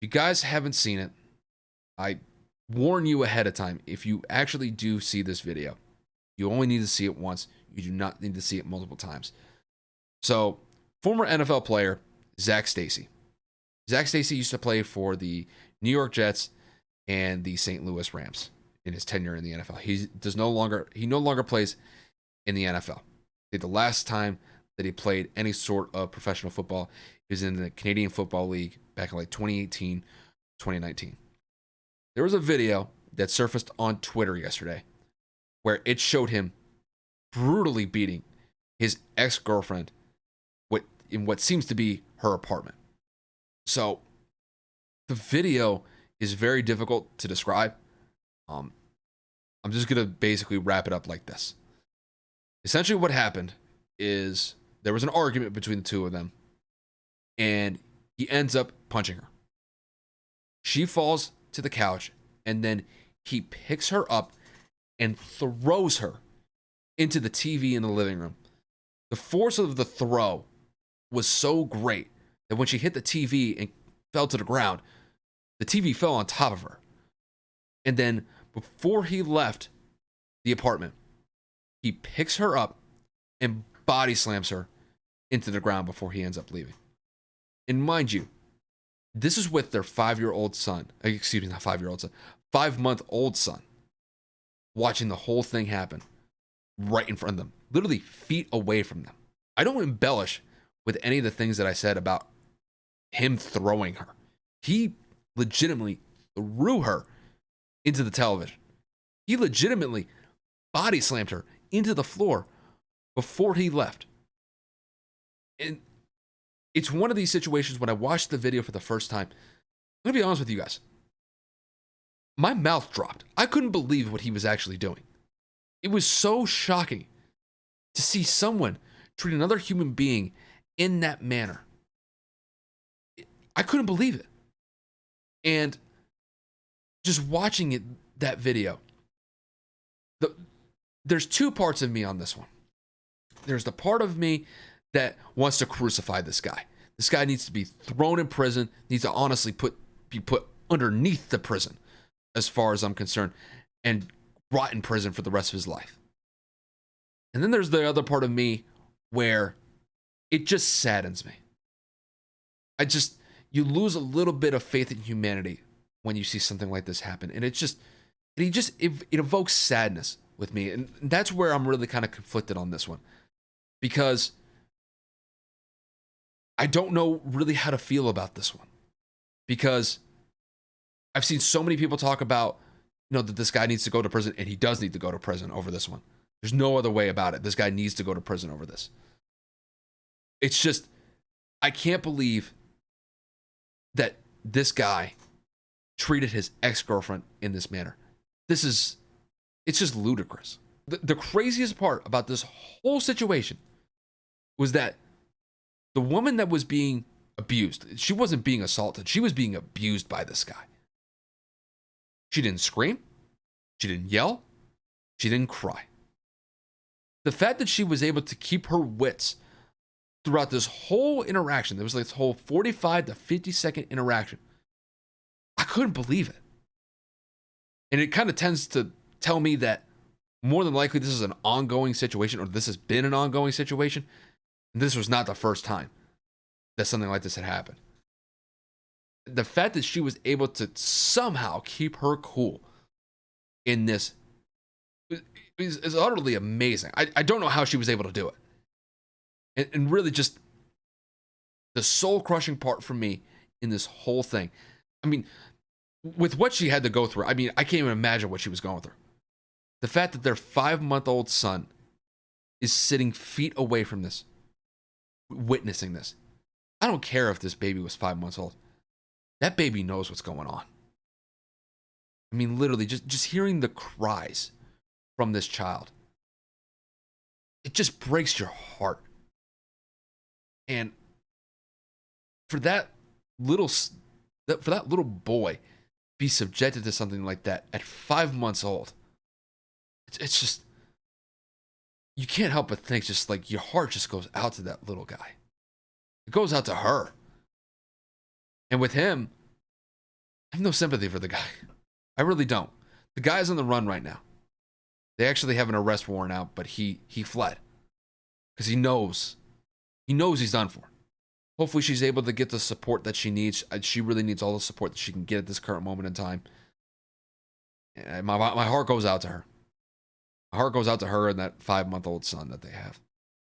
If you guys haven't seen it, I warn you ahead of time. If you actually do see this video, you only need to see it once. You do not need to see it multiple times. So, former NFL player Zac Stacy. Zac Stacy used to play for the New York Jets and the St. Louis Rams in his tenure in the NFL. He no longer plays in the NFL. The last time that he played any sort of professional football is in the Canadian Football League back in like 2018, 2019. There was a video that surfaced on Twitter yesterday where it showed him brutally beating his ex-girlfriend in what seems to be her apartment. So the video is very difficult to describe. I'm just going to basically wrap it up like this. Essentially what happened is there was an argument between the two of them, and he ends up punching her. She falls to the couch, and then he picks her up and throws her into the TV in the living room. The force of the throw was so great that when she hit the TV and fell to the ground, the TV fell on top of her. And then before he left the apartment, he picks her up and body slams her into the ground before he ends up leaving. And mind you, this is with their 5-year-old son. Excuse me, not 5-year-old son. 5-month-old son. Watching the whole thing happen right in front of them. Literally feet away from them. I don't embellish with any of the things that I said about him throwing her. He legitimately threw her into the television. He legitimately body slammed her into the floor before he left. And it's one of these situations when I watched the video for the first time. I'm going to be honest with you guys. My mouth dropped. I couldn't believe what he was actually doing. It was so shocking to see someone treat another human being in that manner. I couldn't believe it. And just watching it, that video, there's two parts of me on this one. There's the part of me that wants to crucify this guy. This guy needs to be thrown in prison, needs to honestly be put underneath the prison, as far as I'm concerned, and rot in prison for the rest of his life. And then there's the other part of me where it just saddens me. You lose a little bit of faith in humanity when you see something like this happen. And it evokes sadness with me. And that's where I'm really kind of conflicted on this one. Because I don't know really how to feel about this one. Because I've seen so many people talk about, that this guy needs to go to prison, and he does need to go to prison over this one. There's no other way about it. This guy needs to go to prison over this. It's just, I can't believe that this guy treated his ex-girlfriend in this manner. It's just ludicrous. The craziest part about this whole situation was that the woman that was being abused, she wasn't being assaulted. She was being abused by this guy. She didn't scream. She didn't yell. She didn't cry. The fact that she was able to keep her wits throughout this whole interaction, there was like this whole 45 to 50 second interaction. I couldn't believe it. And it kind of tends to tell me that more than likely this is an ongoing situation, or this has been an ongoing situation. And this was not the first time that something like this had happened. The fact that she was able to somehow keep her cool in this is utterly amazing. I don't know how she was able to do it. And really just the soul-crushing part for me in this whole thing. I mean, with what she had to go through, I can't even imagine what she was going through. The fact that their 5-month-old son is sitting feet away from this, witnessing this. I don't care if this baby was 5 months old. That baby knows what's going on. Literally, just hearing the cries from this child, it just breaks your heart. And for that little boy be subjected to something like that at 5 months old, it's just, you can't help but think, just like your heart just goes out to that little guy. It goes out to her. And with him, I have no sympathy for the guy. I really don't. The guy's on the run right now. They actually have an arrest warrant out, but he fled because he knows he's done for. Hopefully she's able to get the support that she needs. She really needs all the support that she can get at this current moment in time. And my heart goes out to her. My heart goes out to her and that 5-month-old son that they have.